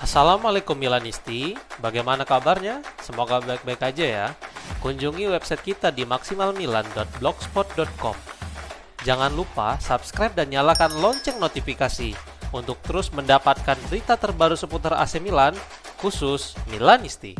Assalamualaikum Milanisti, bagaimana kabarnya? Semoga baik-baik aja ya. Kunjungi website kita di maksimalmilan.blogspot.com. Jangan lupa subscribe dan nyalakan lonceng notifikasi untuk terus mendapatkan berita terbaru seputar AC Milan, khusus Milanisti.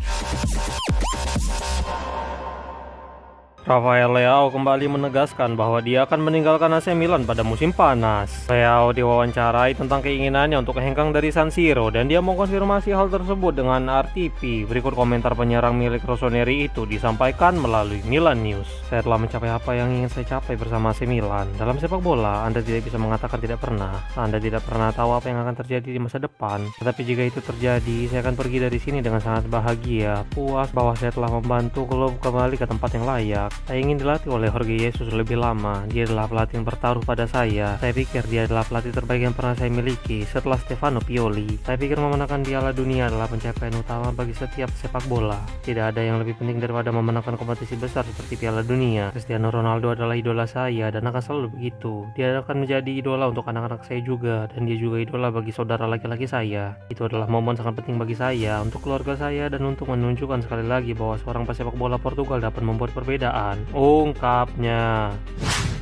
Rafael Leao kembali menegaskan bahwa dia akan meninggalkan AC Milan pada musim panas. Leao diwawancarai tentang keinginannya untuk hengkang dari San Siro dan dia mengkonfirmasi hal tersebut dengan RTP. Berikut komentar penyerang milik Rossoneri itu disampaikan melalui Milan News. Saya telah mencapai apa yang ingin saya capai bersama AC Milan. Dalam sepak bola, Anda tidak bisa mengatakan tidak pernah. Anda tidak pernah tahu apa yang akan terjadi di masa depan. Tetapi jika itu terjadi, saya akan pergi dari sini dengan sangat bahagia, puas bahwa saya telah membantu klub kembali ke tempat yang layak. Saya ingin dilatih oleh Jorge Jesus lebih lama. Dia adalah pelatih yang bertaruh pada saya. Saya pikir dia adalah pelatih terbaik yang pernah saya miliki setelah Stefano Pioli. Saya pikir memenangkan Piala Dunia adalah pencapaian utama bagi setiap sepak bola. Tidak ada yang lebih penting daripada memenangkan kompetisi besar seperti Piala Dunia. Cristiano Ronaldo adalah idola saya dan akan selalu begitu. Dia akan menjadi idola untuk anak-anak saya juga, dan dia juga idola bagi saudara laki-laki saya. Itu adalah momen sangat penting bagi saya, untuk keluarga saya, dan untuk menunjukkan sekali lagi bahwa seorang pesepak bola Portugal dapat membuat perbedaan, ungkapnya.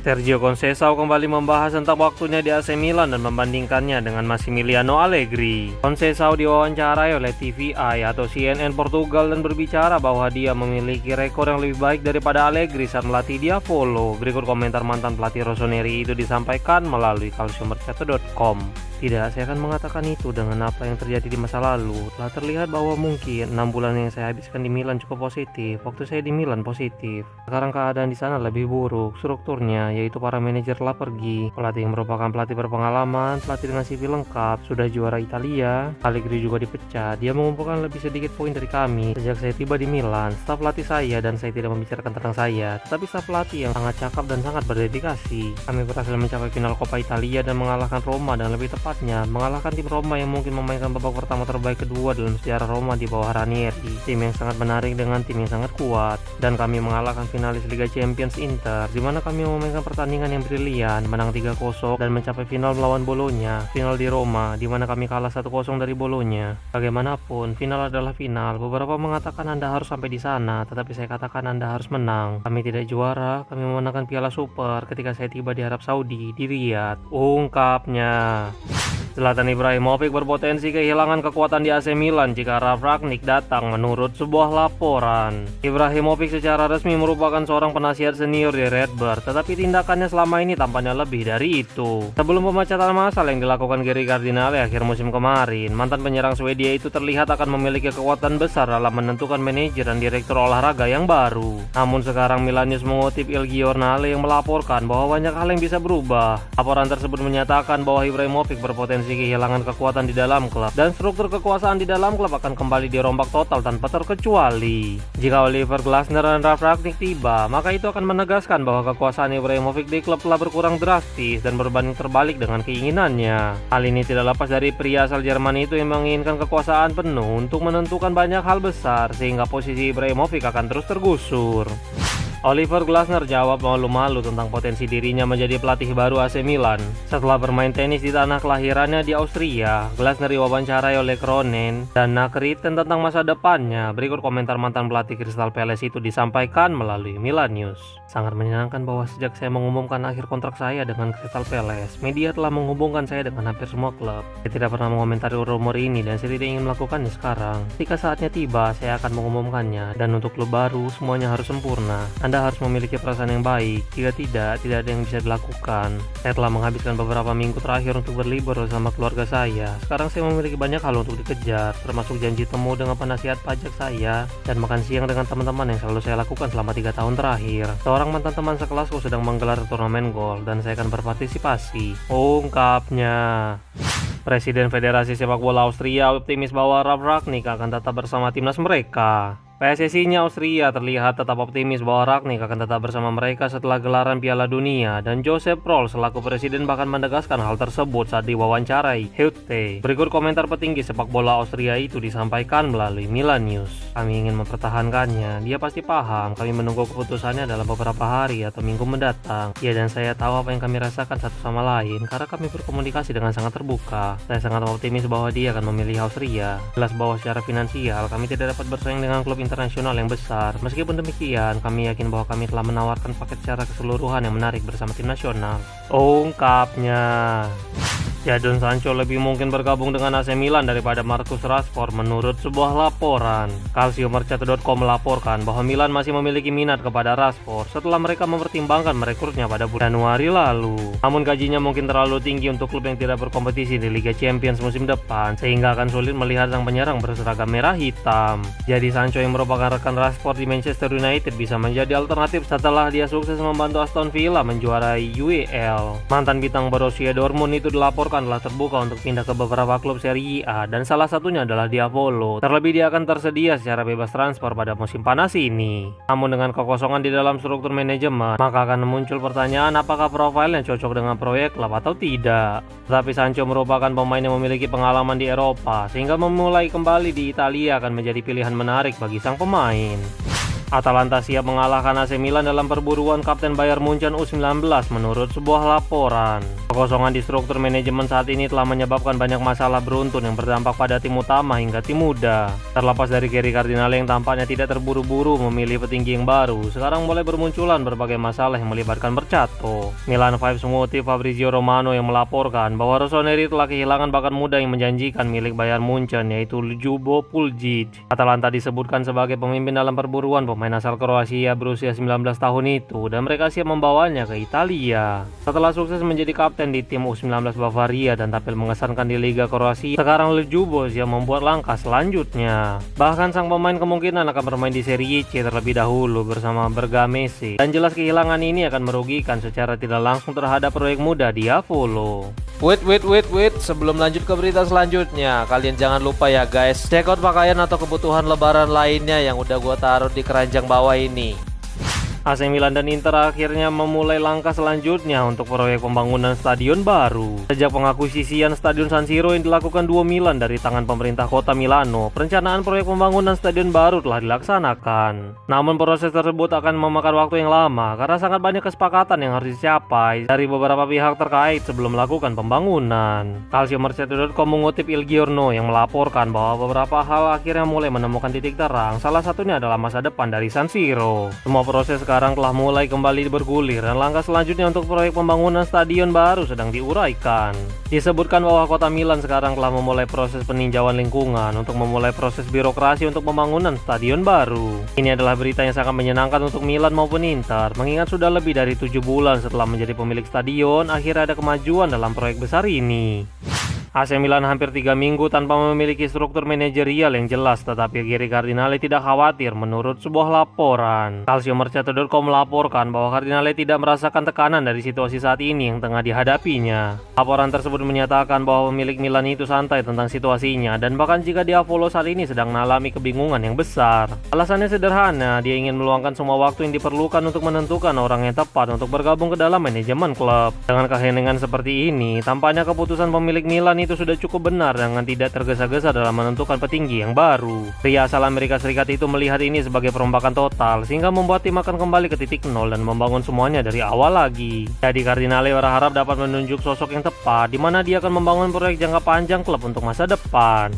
Sergio Conceição kembali membahas tentang waktunya di AC Milan dan membandingkannya dengan Massimiliano Allegri. Conceição diwawancarai oleh TVI atau CNN Portugal dan berbicara bahwa dia memiliki rekor yang lebih baik daripada Allegri saat melatih Diavolo. Berikut komentar mantan pelatih Rossoneri itu disampaikan melalui calciomercato.com. Tidak, saya akan mengatakan itu dengan apa yang terjadi di masa lalu. Telah terlihat bahwa mungkin 6 bulan yang saya habiskan di Milan cukup positif. Waktu saya di Milan positif. Sekarang keadaan di sana lebih buruk. Strukturnya, yaitu para manajer telah pergi. Pelatih yang merupakan pelatih berpengalaman, pelatih dengan CV lengkap, sudah juara Italia. Allegri juga dipecat. Dia mengumpulkan lebih sedikit poin dari kami. Sejak saya tiba di Milan, staf pelatih saya, dan saya tidak membicarakan tentang saya, tetapi staf pelatih yang sangat cakap dan sangat berdedikasi. Kami berhasil mencapai final Coppa Italia dan mengalahkan Roma, dan lebih tepat mengalahkan tim Roma yang mungkin memainkan babak pertama terbaik kedua dalam sejarah Roma di bawah Ranieri. Tim yang sangat menarik dengan tim yang sangat kuat. Dan kami mengalahkan finalis Liga Champions Inter, di mana kami memainkan pertandingan yang brilian, menang 3-0 dan mencapai final melawan Bolonya. Final di Roma, di mana kami kalah 1-0 dari Bolonya. Bagaimanapun, final adalah final. Beberapa mengatakan Anda harus sampai di sana, tetapi saya katakan Anda harus menang. Kami tidak juara, kami memenangkan Piala Super ketika saya tiba di Arab Saudi, di Riyadh, ungkapnya. Zlatan Ibrahimovic berpotensi kehilangan kekuatan di AC Milan jika Ralf Rangnick datang menurut sebuah laporan. Ibrahimovic secara resmi merupakan seorang penasihat senior di Redbird, tetapi tindakannya selama ini tampaknya lebih dari itu. Sebelum pemecatan massal yang dilakukan Gary Cardinale akhir musim kemarin, mantan penyerang Swedia itu terlihat akan memiliki kekuatan besar dalam menentukan manajer dan direktur olahraga yang baru. Namun sekarang Milan News mengutip Il Giornale yang melaporkan bahwa banyak hal yang bisa berubah. Laporan tersebut menyatakan bahwa Ibrahimovic berpotensi kehilangan kekuatan di dalam klub, dan struktur kekuasaan di dalam klub akan kembali dirombak total tanpa terkecuali. Jika Oliver Glasner dan Ralf Rangnick tiba, maka itu akan menegaskan bahwa kekuasaan Ibrahimovic di klub telah berkurang drastis dan berbanding terbalik dengan keinginannya. Hal ini tidak lepas dari pria asal Jerman itu yang menginginkan kekuasaan penuh untuk menentukan banyak hal besar, sehingga posisi Ibrahimovic akan terus tergusur. Oliver Glasner jawab malu-malu tentang potensi dirinya menjadi pelatih baru AC Milan. Setelah bermain tenis di tanah kelahirannya di Austria, Glasner diwawancarai oleh Kronen dan Nakriten tentang masa depannya. Berikut komentar mantan pelatih Crystal Palace itu disampaikan melalui Milan News. Sangat menyenangkan bahwa sejak saya mengumumkan akhir kontrak saya dengan Crystal Palace, media telah menghubungkan saya dengan hampir semua klub. Saya tidak pernah mengomentari rumor ini dan saya tidak ingin melakukannya sekarang. Ketika saatnya tiba, saya akan mengumumkannya, dan untuk klub baru, semuanya harus sempurna. Anda harus memiliki perasaan yang baik. Jika tidak ada yang bisa dilakukan. Saya telah menghabiskan beberapa minggu terakhir untuk berlibur bersama keluarga saya. Sekarang saya memiliki banyak hal untuk dikejar, termasuk janji temu dengan penasihat pajak saya dan makan siang dengan teman-teman yang selalu saya lakukan selama 3 tahun terakhir. Seorang mantan teman sekelasku sedang menggelar turnamen golf dan saya akan berpartisipasi, ungkapnya. Presiden Federasi Sepak Bola Austria optimis bahwa Ralf Rangnick akan tetap bersama timnas mereka. PSSI-nya Austria terlihat tetap optimis bahwa Rangnick akan tetap bersama mereka setelah gelaran Piala Dunia, dan Josep Prol selaku presiden bahkan menegaskan hal tersebut saat diwawancarai Heute. Berikut komentar petinggi sepak bola Austria itu disampaikan melalui Milan News. Kami ingin mempertahankannya, dia pasti paham, kami menunggu keputusannya dalam beberapa hari atau minggu mendatang. Ia dan saya tahu apa yang kami rasakan satu sama lain karena kami berkomunikasi dengan sangat terbuka. Saya sangat optimis bahwa dia akan memilih Austria. Jelas bahwa secara finansial kami tidak dapat bersaing dengan klub internasional yang besar. Meskipun demikian, kami yakin bahwa kami telah menawarkan paket secara keseluruhan yang menarik bersama tim nasional. Ungkapnya. Jadon Sancho lebih mungkin bergabung dengan AC Milan daripada Marcus Rashford menurut sebuah laporan. Calciomercato.com melaporkan bahwa Milan masih memiliki minat kepada Rashford setelah mereka mempertimbangkan merekrutnya pada bulan Januari lalu. Namun gajinya mungkin terlalu tinggi untuk klub yang tidak berkompetisi di Liga Champions musim depan, sehingga akan sulit melihat sang penyerang berseragam merah hitam. Jadi Sancho yang merupakan rekan Rashford di Manchester United bisa menjadi alternatif setelah dia sukses membantu Aston Villa menjuarai UEL. Mantan bintang Borussia Dortmund itu dilaporkan telah terbuka untuk pindah ke beberapa klub Serie A, dan salah satunya adalah Diavolo. Terlebih dia akan tersedia secara bebas transfer pada musim panas ini. Namun dengan kekosongan di dalam struktur manajemen, maka akan muncul pertanyaan apakah profilnya cocok dengan proyek klub atau tidak. Tetapi Sancho merupakan pemain yang memiliki pengalaman di Eropa, sehingga memulai kembali di Italia akan menjadi pilihan menarik bagi sang pemain. Atalanta siap mengalahkan AC Milan dalam perburuan Kapten Bayern Munchen U19 menurut sebuah laporan. Kekosongan di struktur manajemen saat ini telah menyebabkan banyak masalah beruntun yang berdampak pada tim utama hingga tim muda. Terlepas dari Gary Cardinale yang tampaknya tidak terburu-buru memilih petinggi yang baru, sekarang mulai bermunculan berbagai masalah yang melibatkan Bercato. Milan Vibes mengutip Fabrizio Romano yang melaporkan bahwa Rossoneri telah kehilangan bakat muda yang menjanjikan milik Bayern Munchen, yaitu Ljubo Puljic. Atalanta disebutkan sebagai pemimpin dalam perburuan pemain asal Kroasia berusia 19 tahun itu, dan mereka siap membawanya ke Italia. Setelah sukses menjadi kapten di tim U19 Bavaria dan tampil mengesankan di Liga Kroasia, sekarang Ljubo siap membuat langkah selanjutnya. Bahkan sang pemain kemungkinan akan bermain di Serie C terlebih dahulu bersama Bergamese, dan jelas kehilangan ini akan merugikan secara tidak langsung terhadap proyek muda Diavolo. Wait, sebelum lanjut ke berita selanjutnya, kalian jangan lupa ya guys, check out pakaian atau kebutuhan lebaran lainnya yang udah gua taruh di keranjang bawah ini. AC Milan dan Inter akhirnya memulai langkah selanjutnya untuk proyek pembangunan stadion baru. Sejak pengakuisisian Stadion San Siro yang dilakukan duo Milan dari tangan pemerintah kota Milano, perencanaan proyek pembangunan stadion baru telah dilaksanakan. Namun proses tersebut akan memakan waktu yang lama karena sangat banyak kesepakatan yang harus dicapai dari beberapa pihak terkait sebelum melakukan pembangunan. Calciomercato.com mengutip Il Giorno yang melaporkan bahwa beberapa hal akhirnya mulai menemukan titik terang, salah satunya adalah masa depan dari San Siro. Semua proses sekarang telah mulai kembali bergulir, dan langkah selanjutnya untuk proyek pembangunan stadion baru sedang diuraikan. Disebutkan bahwa kota Milan sekarang telah memulai proses peninjauan lingkungan untuk memulai proses birokrasi untuk pembangunan stadion baru. Ini adalah berita yang sangat menyenangkan untuk Milan maupun Inter, mengingat sudah lebih dari 7 bulan setelah menjadi pemilik stadion, akhirnya ada kemajuan dalam proyek besar ini. AC Milan hampir 3 minggu tanpa memiliki struktur manajerial yang jelas, tetapi Gary Cardinale tidak khawatir menurut sebuah laporan. Calciomercato.com melaporkan bahwa Cardinale tidak merasakan tekanan dari situasi saat ini yang tengah dihadapinya. Laporan tersebut menyatakan bahwa pemilik Milan itu santai tentang situasinya, dan bahkan jika Diavolo saat ini sedang mengalami kebingungan yang besar. Alasannya sederhana, dia ingin meluangkan semua waktu yang diperlukan untuk menentukan orang yang tepat untuk bergabung ke dalam manajemen klub. Dengan keheningan seperti ini, tampaknya keputusan pemilik Milan itu sudah cukup benar dengan tidak tergesa-gesa dalam menentukan petinggi yang baru. Pria asal Amerika Serikat itu melihat ini sebagai perombakan total, sehingga membuat tim akan kembali ke titik nol dan membangun semuanya dari awal lagi. Jadi Cardinale berharap dapat menunjuk sosok yang tepat, di mana dia akan membangun proyek jangka panjang klub untuk masa depan.